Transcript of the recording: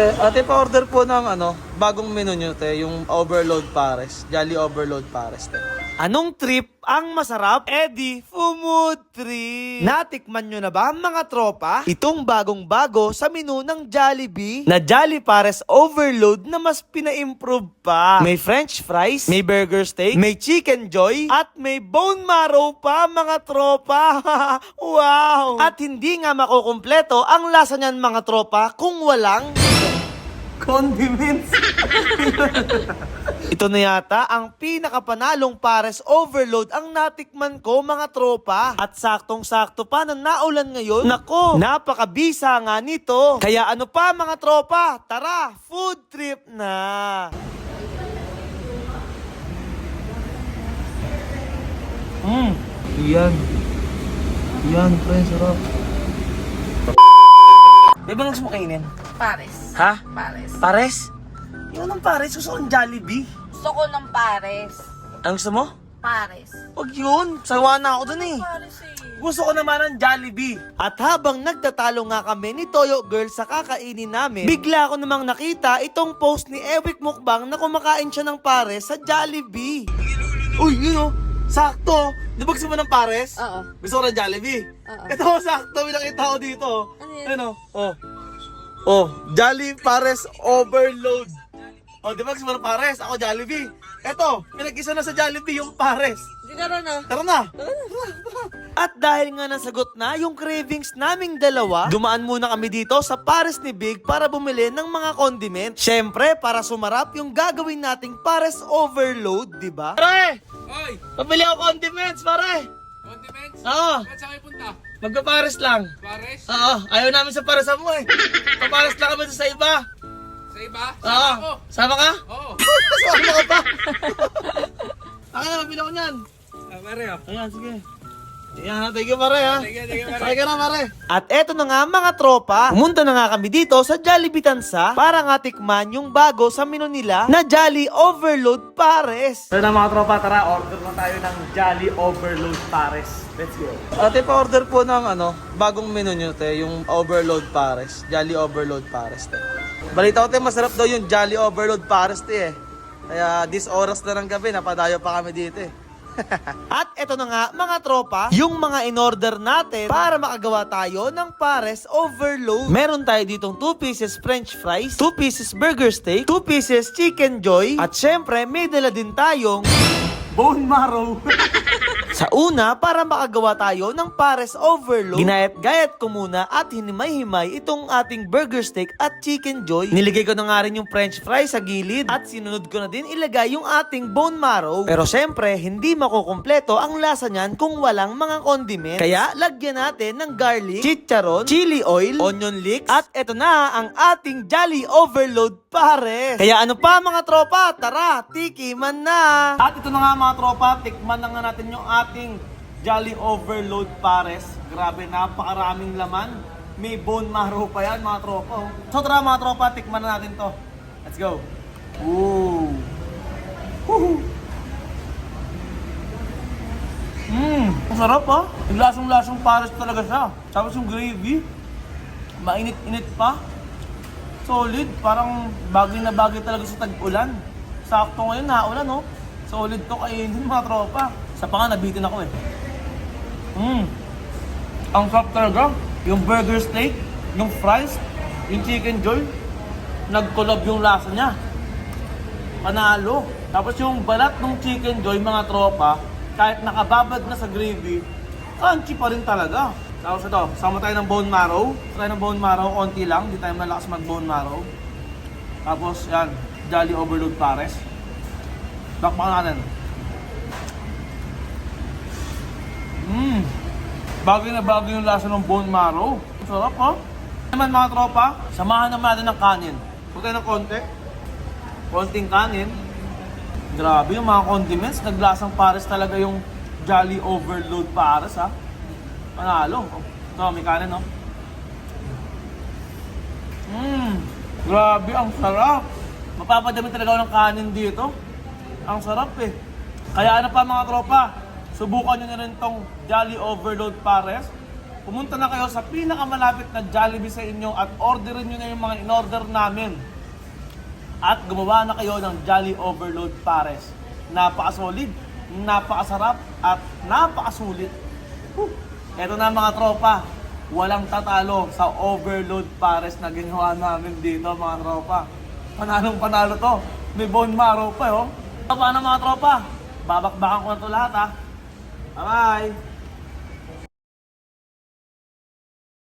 Ate, pa-order po ng bagong menu nyo, te, yung Overload Pares. Jolly Overload Pares, te. Anong trip ang masarap? Eddie, Food Trip! Natikman nyo na ba, mga tropa? Itong bagong-bago sa menu ng Jollibee na Jolly Pares Overload na mas pina-improve pa. May french fries, may burger steak, may chicken joy, at may bone marrow pa, mga tropa. Wow! At hindi nga makukumpleto ang lasa niyan, mga tropa, kung walang condiments. Ito na yata ang pinakapanalong Pares Overload ang natikman ko, mga tropa. At saktong-sakto pa na naulan ngayon. Nako, napakabisa nga nito. Kaya ano pa, mga tropa, tara, food trip na. Yan, pre, sarap. Di ba gusto mo kainin? Pares. Ha? Pares. Pares? Yun ang Pares, gusto ko ng Jollibee. Gusto ko ng pares. Ang gusto mo? Pares. Wag yun, sawa na ako dun eh. Pares eh. Gusto ko naman ng Jollibee. At habang nagtatalo nga kami ni Toyo Girl sa kakainin namin, bigla ko namang nakita itong post ni Ewik Mukbang na kumakain siya ng pares sa Jollibee. Uy, yun o, sakto. Di ba gusto mo ng pares? Oo. Gusto ko ng Jollibee? Oo. Ito, sakto, may nakita ko dito. Ano yan? Ano? Oh, Jolly Pares Overload. Oh, di ba gusto mo ng pares? Ako Jollibee. Eto, pinag-isa na sa Jollibee yung pares. Hindi ka rin ah. Tara na! At dahil nga nasagot na yung cravings naming dalawa, dumaan muna kami dito sa Pares ni Big para bumili ng mga condiment. Syempre, para sumarap yung gagawin nating Pares Overload, di ba? Pare! Oy! Pabili ako condiments, pare! Condiments? Oo, Saan sa kayo punta? magpapares lang. Pares? Oo, ayaw namin sa paresan mo eh. Papares lang kami sa iba. Sa iba? Oo, Sama ako? sama ka? Oo. Sama ka pa? Akin na, mabili ako niyan. Pare ah. Ayan, sige. Ayan, thank you, pare, ha? Sige, pare. Sakay ka na, pare. At eto na nga, mga tropa, pumunta na nga kami dito sa Jollibee Tansa para nga tikman yung bago sa menu nila na Jolly Overload Pares. So na, mga tropa, tara, order na tayo ng Jolly Overload Pares. Let's go. Ate, pa-order po ng bagong menu nyo, te, yung Overload Pares. Jolly Overload Pares, te. Balita ko, te, masarap daw yung Jolly Overload Pares, te, eh. Kaya this oras na ng gabi, napadayo pa kami dito, eh. At eto na nga, mga tropa, yung mga in-order natin para makagawa tayo ng Pares Overload. Meron tayo ditong 2 pieces french fries, 2 pieces burger steak, 2 pieces chicken joy, at syempre may dala din tayong bone marrow. Sa una, para makagawa tayo ng Pares Overload, ginayat-gayat ko muna at hinimay-himay itong ating burger steak at chicken joy. Niligay ko na nga rin yung french fries sa gilid at sinunod ko na din ilagay yung ating bone marrow. Pero syempre, hindi makukumpleto ang lasa niyan kung walang mga condiments. Kaya lagyan natin ng garlic, chicharon, chili oil, onion leeks, at eto na ang ating Jolly Overload Pares. Kaya ano pa, mga tropa, tara, tikiman na! At ito na nga, mga tropa, tikman na nga natin yung ating Jolly Overload Pares. Grabe, napakaraming laman. May bone marrow pa yan, mga tropa. So tara, mga tropa, tikman na natin to. Let's go. Ooh. Woohoo. Ang sarap ha. Yung lasong-lasong Pares talaga siya. Tapos yung gravy, mainit-init pa. Solid, parang bagay na bagay talaga sa tag-ulan. Sakto ngayon, naulan no. Solid to kainin, mga tropa. Sa pa nga, nabitin ako eh. Ang sarap talaga. Yung burger steak, yung fries, yung chicken joy, nag-collab yung lasa niya. Panalo. Tapos yung balat ng chicken joy, mga tropa, kahit nakababad na sa gravy, crunchy pa rin talaga. Tapos ito, sama tayo ng bone marrow. Try ng bone marrow, konti lang. Hindi tayo malakas mag-bone marrow. Tapos yan, Jolly Overload Pares. Bakbakan natin. Bagay na bagay yung lasa ng bone marrow. Sarap ha? Naman, mga tropa, samahan naman natin ng kanin. Huwag tayo ng konti. Konting kanin. Grabe yung mga condiments. Naglasang Pares talaga yung Jolly Overload Pares ha. Panalo. Ito, may kanin no. Grabe, ang sarap. Mapapadami talaga ako ng kanin dito. Ang sarap eh. Kaya ano pa, mga tropa, subukan nyo na rin tong Jolly Overload Pares. pumunta na kayo sa pinakamalapit na Jollibee sa inyo at orderin nyo na yung mga in-order namin. At gumawa na kayo ng Jolly Overload Pares. Napakasolid, napakasarap, at napakasulit. Eto na mga tropa, walang tatalo sa Overload Pares na ginawa namin dito mga tropa. Panalong panalo to, may bone marrow pa Paano mga tropa? Babakbakan ko na to lahat Bye-bye!